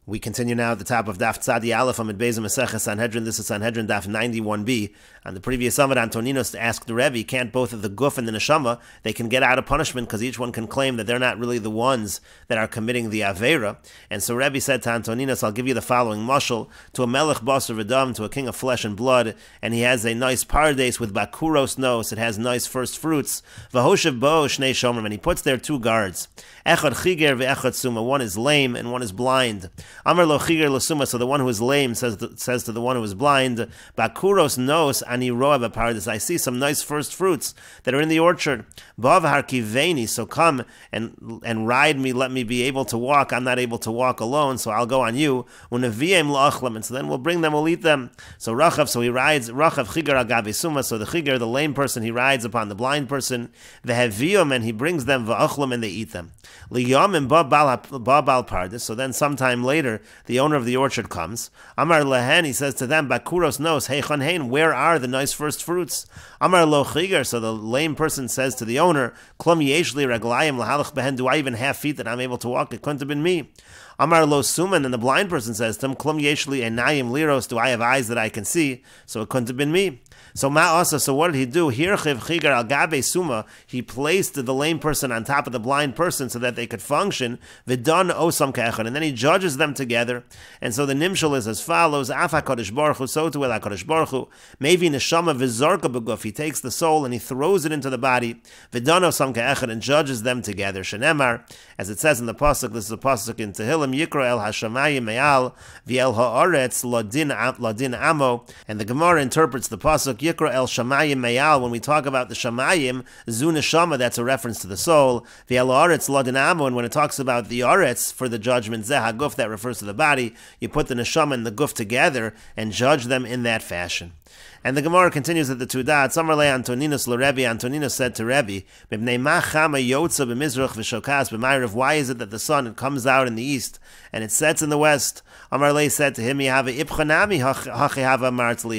We continue now at the top of Daf Tzadi Aleph Amid Beis Mesechet Sanhedrin. This is Sanhedrin Daf 91b. On the previous summit, Antoninos asked the Rebbe, can't both of the Guf and the Neshama, they can get out of punishment because each one can claim that they're not really the ones that are committing the Avera. And so Rebbe said to Antoninos, I'll give you the following mashal, to a Melech Basar V'Dam, to a king of flesh and blood, and he has a nice pardes with Bakuros nos, it has nice first fruits, V'hoshev bo Shnei Shomrim, and he puts there two guards. Echad Chiger ve'echad Suma, one is lame and one is blind. Amar lo Chiger lo Suma, so the one who is lame says to the one who is blind, Bakuros nos ani roa b'pardes, I see some nice first fruits that are in the orchard. Bav harkiveni, so come and ride me, let me be able to walk. I'm not able to walk alone, so I'll go on you. Unaviem la'achlam, and so then we'll bring them, we'll eat them. So Rachav, so he rides, Rachav Chiger agabe Suma, so the Chiger, the lame person, he rides upon the blind person. Vehevium, and he brings them, va'achlam, and they eat them. Liyam and ba bal pardes, so then sometime later, the owner of the orchard comes. Amar lehen, he says to them, Bakuros nos, heichon hein, where are the nice first fruits? Amar lo chiger, so the lame person says to the owner, Klum yeshli raglayim lahalach behen, do I even have feet that I'm able to walk? It couldn't have been me. Amar lo suman, and the blind person says to him, Klum yeshli enayim liros, do I have eyes that I can see? So it couldn't have been me. So ma'asa, so what did he do? Hirchiv chigar al gabe suma, he placed the lame person on top of the blind person so that they could function. V'dan osam ka'echad, and then he judges them together. And so the nimshal is as follows: Af HaKadosh Baruch Hu, so to el HaKadosh Baruch Hu, maybe neshama v'zorka b'guf, he takes the soul and he throws it into the body. V'dan osam ka'echad, and judges them together. Shenemar, as it says in the pasuk, this is a pasuk in Tehillim, Yikra el hashamayim me'al v'el ha'aretz ladin amo, and the Gemara interprets the pasuk Yikra el shamayim me'al. When we talk about the shamayim, zu neshama, that's a reference to the soul. V'el ha'aretz ladin amo, and when it talks about the aretz for the judgment, zeh haguf, that refers to the body. You put the neshama and the guf together and judge them in that fashion. And the Gemara continues at the two dots. Amarle Antoninos l'Rebbe, Antoninos said to Rebbe, why is it that the sun comes out in the east and it sets in the west? Amarle said to him, if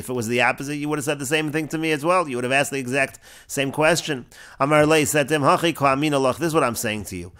it was the opposite, you would have said the same thing to me as well. You would have asked the exact same question. Amarle said to him, this is what I'm saying to you.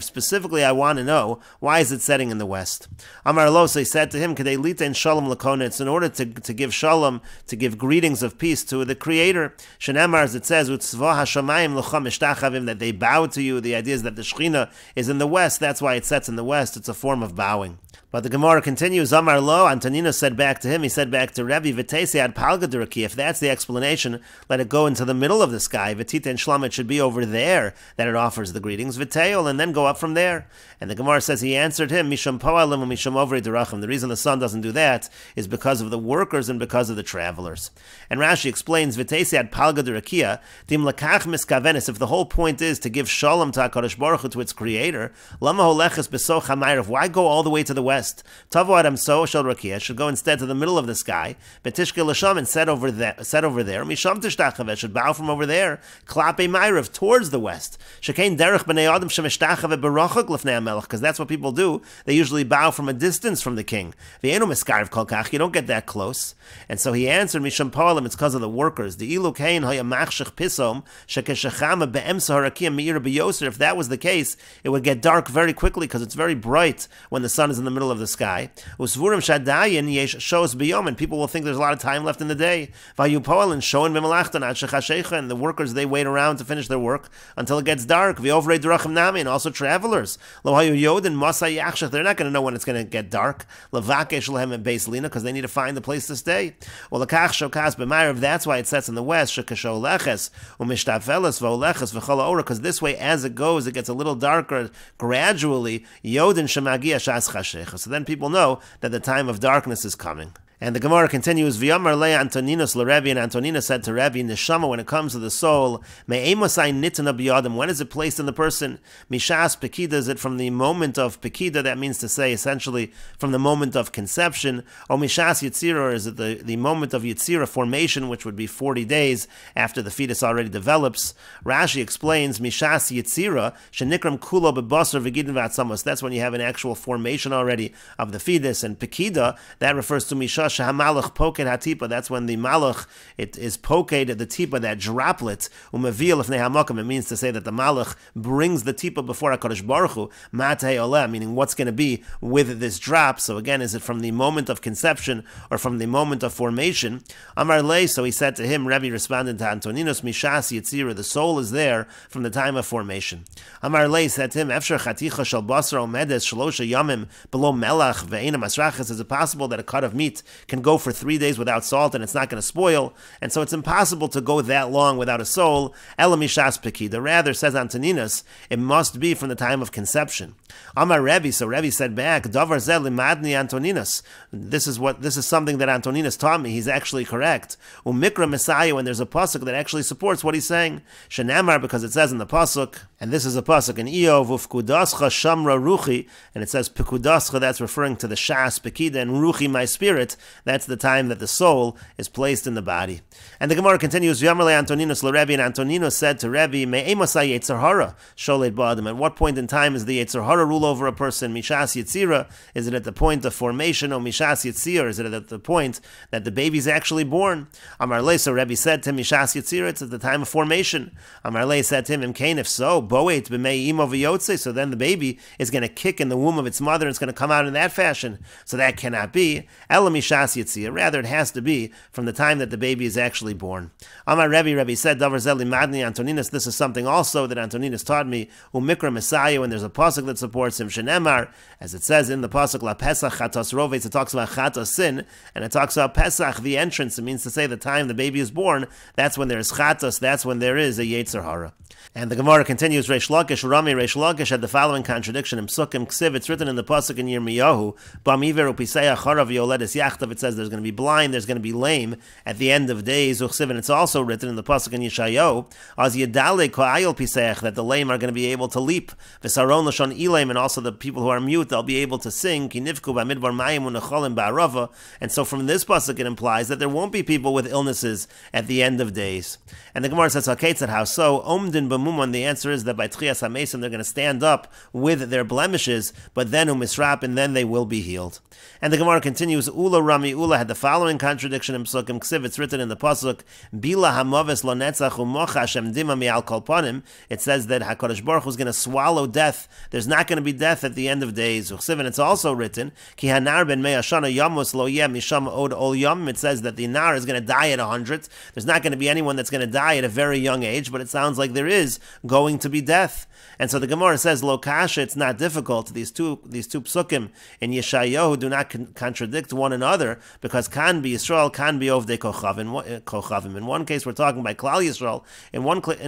Specifically, I want to know, why is it setting in the west? Amarlo, so he said to him, it's in order to give shalom, to give greetings of peace to the Creator. Shenemar, as it says, that they bow to you. The idea is that the Shekhinah is in the west. That's why it sets in the west. It's a form of bowing. But the Gemara continues, Amar lo, Antonino said back to him, he said back to Rebbe, V'teisi ad palgaduraki, if that's the explanation, let it go into the middle of the sky, V'tita and Shlam, it should be over there that it offers the greetings, V'teol, and then go up from there. And the Gemara says, he answered him, Misham po'alim Misham ovri derachim. The reason the sun doesn't do that is because of the workers and because of the travelers. And Rashi explains, V'teisi ad palgadurakia, dim lakach miskavenis, if the whole point is to give shalom to HaKadosh Baruch Hu, to its Creator, lama holeches besoch hamayrav, why go all the way to the west? Tavo Adam so shel rakia, should go instead to the middle of the sky. Betishke l'sham, and set over there. Misham tishtachave, should bow from over there. Klape mayrav, towards the west. Shekein derech b'nei adam shemeshtachave berachak lefnei hamelech, because that's what people do. They usually bow from a distance from the king. V'enu miskarv kol kach, you don't get that close. And so he answered, Misham po'alim, it's because of the workers. The ilu kein haya machshech pisom shekeshachama be'emsa harakia meira beyoser. If that was the case, it would get dark very quickly because it's very bright when the sun is in the middle of the sky. Usvurim shadayin yesh shows biyom, and people will think there's a lot of time left in the day. Vayupoel and shoin b'malachtan ad shechashecha, and the workers, they wait around to finish their work until it gets dark. V'ovrei derachim nami, and also travelers. Lo hayu yodin masay yachshach, they're not going to know when it's going to get dark. Levakesh lehem and beis lina, because they need to find a place to stay. Well, lekach shokas b'mayrav, that's why it sets in the west. Shekasho leches umishtafeles v'oleches v'chol ora, because this way, as it goes, it gets a little darker gradually. Yodin shemagia shas chashecha. So then people know that the time of darkness is coming. And the Gemara continues, V'yamar le Antoninos l'Rebbe, and Antonina said to Rebbe, Neshama, when it comes to the soul, me'emosai nitana b'yadam, when is it placed in the person? Mishas pekida, is it from the moment of pekida, that means to say, essentially, from the moment of conception, or mishas yitzira, or is it the moment of yitzira, formation, which would be 40 days after the fetus already develops? Rashi explains, Mishas yitzira, shenikram kulo bebasar v'gidin v'atzamos, that's when you have an actual formation already of the fetus, and pekida, that refers to Mishas shehamalach poked hatipa. That's when the malach it is poked the tipa, that droplet. Umavil if nehamakim. It means to say that the malach brings the tipa before HaKadosh Baruch Hu. Matei oleh, meaning what's going to be with this drop. So again, is it from the moment of conception or from the moment of formation? Amar lei. So he said to him, Rebbe responded to Antoninos, Mishas Yitzira. The soul is there from the time of formation. Amar lei said to him, Efshar chaticha shel basar omedes shlosha yamim below melach ve'ena masrachas. Is it possible that a cut of meat can go for 3 days without salt and it's not going to spoil? And so it's impossible to go that long without a soul. Ela mishas pekida. Rather, says Antoninos, it must be from the time of conception. Amar Rebbe. So Rebbe said back, Davar zeh limadni Antoninos. This is something that Antoninos taught me. He's actually correct. Umikra Messiah, when there's a pasuk that actually supports what he's saying. Shenamar, because it says in the pasuk, and this is a pasuk in Eov, ufkudascha shamra ruchi, and it says pekudascha, that's referring to the shas pekida, and ruchi, my spirit, that's the time that the soul is placed in the body. And the Gemara continues, Yamarle Antoninos l'Rebbe, and Antoninos said to Rebbe, Me'emasai Yetzer Hara sholed ba'adam. At what point in time is the Yetzer Hara rule over a person? Mishas Yitzira, is it at the point of formation, or Mishas Yitzir, is it at the point that the baby's actually born? Amar Le, so Rebbe said to him, Mishas Yitzira, it's at the time of formation. Amar Le said to him, Imkain, if so, Boet b'mei imo v'yotze, so then the baby is going to kick in the womb of its mother, and it's going to come out in that fashion. So that cannot be. Ela Mishas Yitzir, rather it has to be from the time that the baby is actually born. Amar Rebbe said, Davar zeli madni Antoninos, this is something also that Antoninos taught me, Umikra Messiah, when there's a pasuk that supports him, Shenemar, as it says in the pasuk, La Pesach Chatos Roves, it talks about Chatos sin, and it talks about Pesach, the entrance. It means to say the time the baby is born, that's when there is Chatos, that's when there is a Yetzer Hara. And the Gemara continues, Reish Lakish had the following contradiction in Psukim Ksiv. It's written in the pasuk in Yirmiyahu, Bamiver upisei acharav yoledes yachtav. It says there's going to be blind, there's going to be lame at the end of days. Uchsiv, and it's also written in the pasuk in Yeshayahu, Az yedale ko'ayil piseach, that the lame are going to be able to leap. V'saron l'shon ilaim, and also the people who are mute, they'll be able to sing. Ki nivku b'midbar mayim u'necholim ba'arava. And so from this pasuk it implies that there won't be people with illnesses at the end of days. And the Gemara says, Hakeitzad, how so? Omdin b'mumon, the answer is that by Tchias HaMesim they're going to stand up with their blemishes, but then umisrap, and then they will be healed. And the Gemara continues, Ula Rami Ula had the following contradiction in Psukim Ksiv. It's written in the pasuk, Bila hamaves lo netzach umocha Hashem dima mi'al kol panim. It says that HaKadosh Baruch Hu is going to swallow death. There's not going to be death at the end of days. Uchsiv, and it's also written, Ki hanar ben mei hashana yamus lo yeh misham od ol yam. It says that the nar is going to die at 100. There's not going to be anyone that's going to die at a very young age, but it sounds like there is going to be death. And so the Gemara says, Lo kasha, it's not difficult. These two psukim in Yeshayahu do not contradict one another, because kan be Yisrael, kan be ovdei kochavim. In one case we're talking by Klal Yisrael. In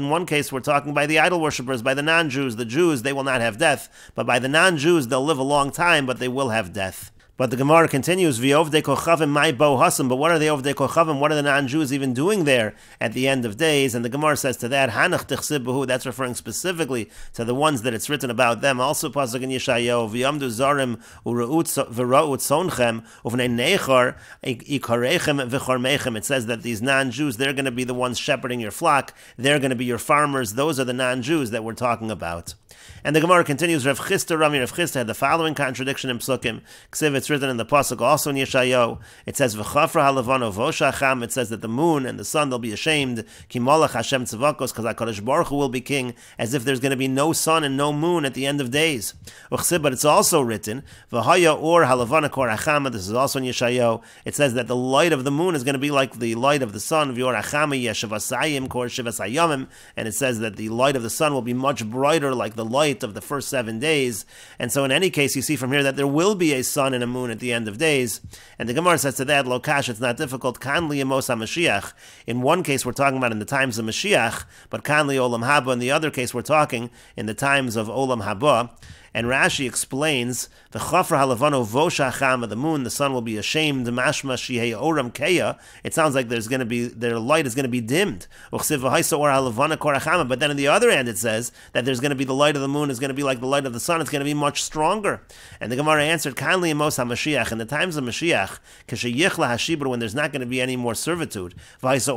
one case we're talking by the idol worshippers, by the non-Jews. The Jews, they will not have death, but by the non-Jews they'll live a long time, but they will have death. But the Gemara continues, V'ovdei kochavim my bo hasam. But what are the ovdei kochavim? What are the non-Jews even doing there at the end of days? And the Gemara says to that, Hanach tichsib b'hu. That's referring specifically to the ones that it's written about them. Also, pasuk in Yeshayahu, V'yamdu zarim v'ra'ut sonchem uvnei nechar ikarechem v'chormechem. It says that these non-Jews, they're going to be the ones shepherding your flock. They're going to be your farmers. Those are the non-Jews that we're talking about. And the Gemara continues, Rav Chisda had the following contradiction in Psukim Ksiv. It's written in the pasuk also in Yeshayahu. It says v'chafra halavano v'oshacham. It says that the moon and the sun, they'll be ashamed. Ki malach Hashem tzavakos, because HaKadosh Baruch Hu will be king, as if there's going to be no sun and no moon at the end of days. But it's also written v'haya or halavana korachama. This is also in Yeshayahu. It says that the light of the moon is going to be like the light of the sun. V'yorachama yeshivasayim kor shivasayamim. And it says that the light of the sun will be much brighter, like the light of the first 7 days. And so in any case, you see from here that there will be a sun and a moon at the end of days. And the Gemara says to that, Lokash, it's not difficult. Kan li yemos HaMashiach. In one case, we're talking about in the times of Mashiach, but kan li olam haba. In the other case, we're talking in the times of olam haba. And Rashi explains, the chafra halavano voshachama, the moon, the sun will be ashamed. Mashma shihei oram keya. It sounds like their light is going to be dimmed. But then on the other hand, it says that there's going to be the light of the moon is going to be like the light of the sun. It's going to be much stronger. And the Gemara answered, kindly emos hamashiach. In the times of Mashiach, kasheyichla hashibur, when there's not going to be any more servitude, that's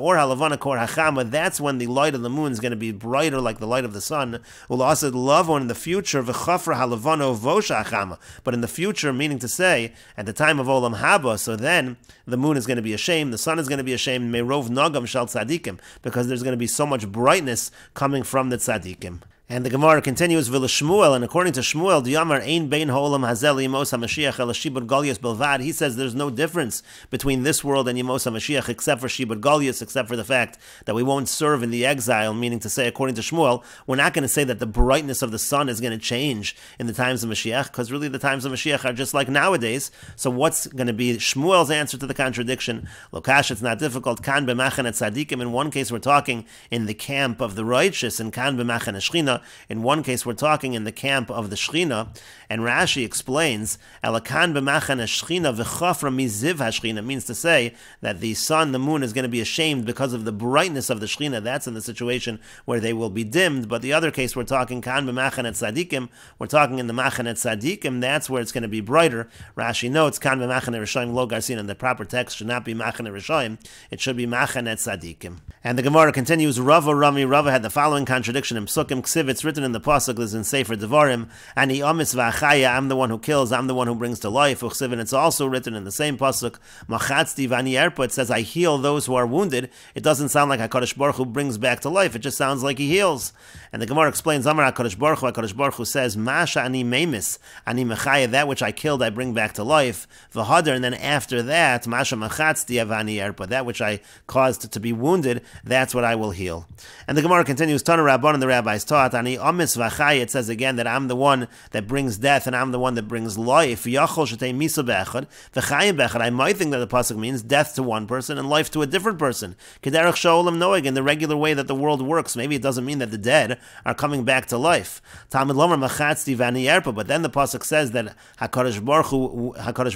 when the light of the moon is going to be brighter like the light of the sun. Ulasid love in the future, v'chafra halavano vosha achama. But in the future, meaning to say, at the time of Olam Haba, so then the moon is going to be ashamed, the sun is going to be ashamed, merov nagam shal tzadikim, because there's going to be so much brightness coming from the tzadikim. And the Gemara continues, V'le Shmuel, and according to Shmuel, D'yamar ein bein ha'olam hazel yimos HaMashiach el shibud galius belvad. He says there's no difference between this world and yimos HaMashiach except for shibud galius, except for the fact that we won't serve in the exile, meaning to say, according to Shmuel, we're not going to say that the brightness of the sun is going to change in the times of Mashiach, because really the times of Mashiach are just like nowadays. So what's going to be Shmuel's answer to the contradiction? Lokash, it's not difficult. Kan b'machaneh tzadikim. In one case we're talking in the camp of the righteous, and kan b'machaneh shchina. In one case, we're talking in the camp of the Shechina, and Rashi explains, "Elakan b'machan Shechina v'chafra miziv haShechina," means to say that the sun, the moon, is going to be ashamed because of the brightness of the Shechina. That's in the situation where they will be dimmed. But the other case, we're talking kan b'machan tzadikim. We're talking in the machan tzadikim. That's where it's going to be brighter. Rashi notes kan b'machan rishoyim lo garsin, and the proper text should not be machan rishoyim. It should be machan tzadikim. And the Gemara continues, Rava had the following contradiction in Psukim Ksiv. It's written in the pasuk, is in Sefer Devarim, and he amis v'achaya, I'm the one who kills, I'm the one who brings to life. Uchsiv, and it's also written in the same pasuk, Machatzti v'ani erpa, it says, I heal those who are wounded. It doesn't sound like HaKadosh Baruch Hu brings back to life. It just sounds like he heals. And the Gemara explains, Amar HaKadosh Baruch Hu says, Masha ani memis, ani mechaya, that which I killed I bring back to life. V'hadar, and then after that, Masha machatzti v'ani erpa, that which I caused to be wounded, that's what I will heal. And the Gemara continues, Tana Rabban, and the rabbis taught, Ani amis v'achai, it says again that I'm the one that brings death and I'm the one that brings life. Yachol shetei misa be'echad, v'chayim be'echad. I might think that the pasuk means death to one person and life to a different person. Kederach sha'olam noeg, in the regular way that the world works. Maybe it doesn't mean that the dead are coming back to life. Talmud lomer machatzti v'ani erpa, but then the pasuk says that HaKadosh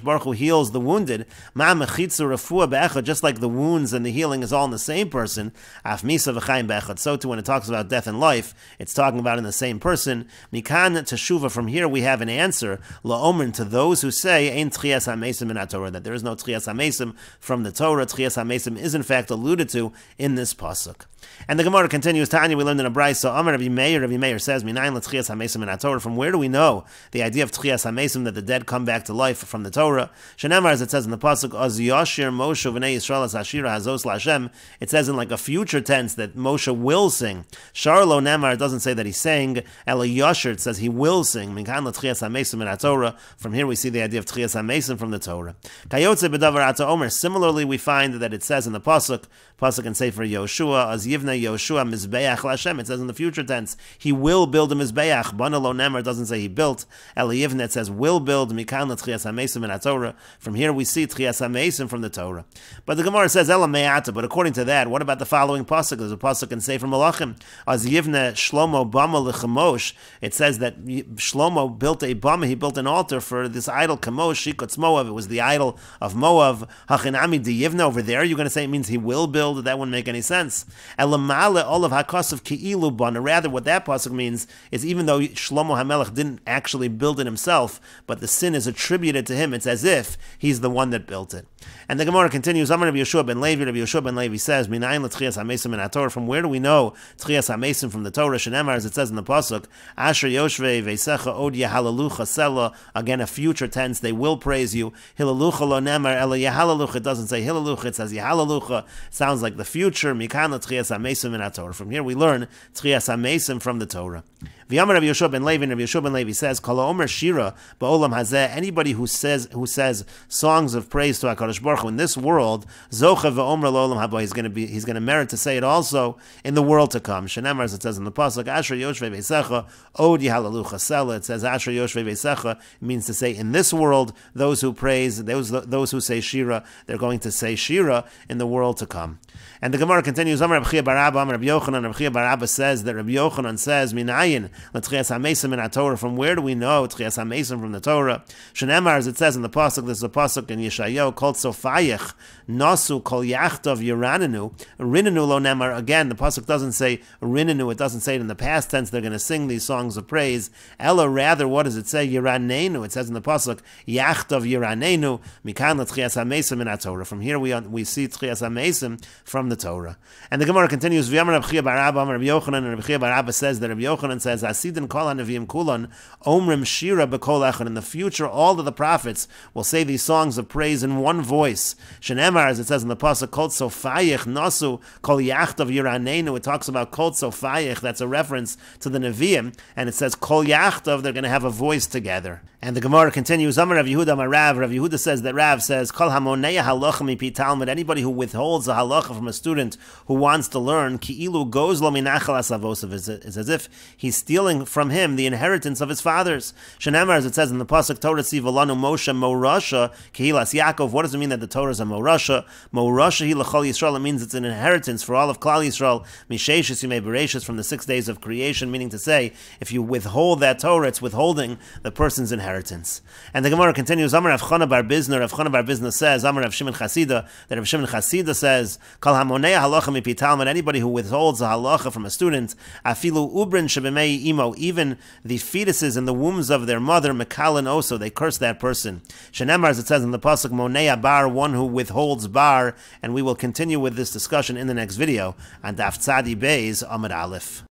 Baruch Hu heals the wounded. Ma mechitzu refuah be'echad, just like the wounds and the healing is all in the same person. Af misa v'chayim be'echad. So too when it talks about death and life, it's talking about in the same person. Mikan teshuva, from here we have an answer, la'omer, to those who say, ein tchias hamesim in Torah, that there is no tchias hamesim from the Torah. Tchias hamesim is in fact alluded to in this pasuk. And the Gemara continues, Tanya, we learned in a brayso, Amar Rabbi Meir says, Minayin l'tchias hamesim in Torah. From where do we know the idea of tchias hamesim, that the dead come back to life from the Torah? Shenemar, as it says in the pasuk, Az yashir Moshe v'nei Yisrael as hashira hazos la'Hashem. It says in like a future tense that Moshe will sing. Sharlo Nemar, it doesn't say that he sang. Ela yashir, it says he will sing. Minkan l'tchias hamesim in Torah. From here we see the idea of tchias hamesim from the Torah. Kayotze b'davar ata omer. Similarly, we find that it says in the pasuk in Sefer Yoshua, Az yivna Yoshua mizbeach l'Hashem. It says in the future tense, he will build a mizbeach. Bana lo nemar, doesn't say he built. Ela yivna, it says will build. Mikan l'tchias hamesim in Torah. From here we see tchias hamesim from the Torah. But the Gemara says Ela me'ata. But according to that, what about the following pasuk? There's a pasuk in Sefer Malachim. Az yivna Shlomo bama l'chemosh. It says that Shlomo built a bama. He built an altar for this idol Chemosh Shikotz Moav. It was the idol of Moav. Hachinami diyivna, over there. You're going to say it means he will build. That wouldn't make any sense. Elamale all of hakasav ki'ilu bana. Rather, what that pasuk means is even though Shlomo HaMelech didn't actually build it himself, but the sin is attributed to him. It's as if he's the one that built it. And the Gemara continues, Amar Rabbi Yeshua ben Levi. Rabbi Yeshua ben Levi says, Minayin l'tchias hamesim in Torah. From where do we know tchias hamesim from the Torah? Shenemar, as it says in the pasuk, Asher Yoshvei veisecha od yehalalucha sela. Again, a future tense. They will praise you. Hilalucha lo nemar ela yehalalucha. It doesn't say hilalucha. It says yehalalucha. Sounds like the future. Mikan l'tchias hamesim in Torah. From here we learn tchias hamesim from the Torah. V'yamar Rabbi Yeshua ben Levi. Rabbi Yeshua ben Levi says, Kol ha'omer shira ba'olam hazeh. Anybody who says songs of praise to HaKadosh Baruch Hu in this world, zocha v'omer lo'olam haba. He's going to merit to say it also in the world to come. Shenemar, as it says in the pasuk, Asher yoshvei veisecha od yehalalucha sela. It says Asher yoshvei veisecha. It means to say in this world, those who praise, those who say shira, they're going to say shira in the world to come. And the Gemara continues, Amar Rabbi Chia bar Abba, Amar Rabbi Yochanan. Rabbi Chia bar Abba says that Rabbi Yochanan says, Minayin l'tchias hamesim in Torah. From where do we know tchias hamesim from the Torah? Shenemar, as it says in the pasuk, this is a pasuk in Yeshayahu called Sofayich Nasu Kol Yachtov Yiranenu. Rinenu lo nemar. Again, the pasuk doesn't say rinenu. It doesn't say it in the past past tense they're going to sing these songs of praise. Ella, rather, what does it say? Yiranenu. It says in the pasuk, Yachtav Yiranenu, Mikan L'Tchias HaMesim in Torah. From here we see Tchias HaMesim from the Torah. And the Gemara continues, V'yamar Rabbi Chia bar Abba, Rabbi Yochanan, and Rabbi Chia bar Abba says that Rabbi Yochanan says, Asidin kol hanavim kulon, omrim shira b'kol echad. In the future, all of the prophets will say these songs of praise in one voice. Shenemar, as it says in the pasuk, kol tzofayich nasu kol yachtav yiranenu. It talks about kol tzofayich. That's a reference to the Nevi'im, and it says kol yachtav. They're going to have a voice together. And the Gemara continues, Amar Rav Yehuda Amar Rav. Rav Yehuda says that Rav says, Kol hamoneya halacha mipi Talmud. Anybody who withholds a halacha from a student who wants to learn, ki'ilu goes lo minachal asavosav. It's as if he's stealing from him the inheritance of his fathers. Shenemar, as it says in the pasuk, Torah sivalanu Moshe morasha kehilas Yaakov. What does it mean that the Torah is a morasha? Morasha hi l'chol Yisrael. It means it's an inheritance for all of Klal Yisrael. Misheshis yimei bereshis, from the 6 days of creation. Meaning to say, if you withhold that Torah, it's withholding the person's inheritance. And the Gemara continues, Amar Rav Chana bar Bizna. Rav Chana bar Bizna says, Amar Rav Shimon Chasida, that Rav Shimon Chasida says, Kol hamonei halacha mipi Talmud. Anybody who withholds a halacha from a student, afilu ubrin shebemei imo, even the fetuses in the wombs of their mother, mekalan oso, they curse that person. Shenemar, as it says in the pasuk, monei bar, one who withholds bar. And we will continue with this discussion in the next video on Daf 91b Amud Aleph.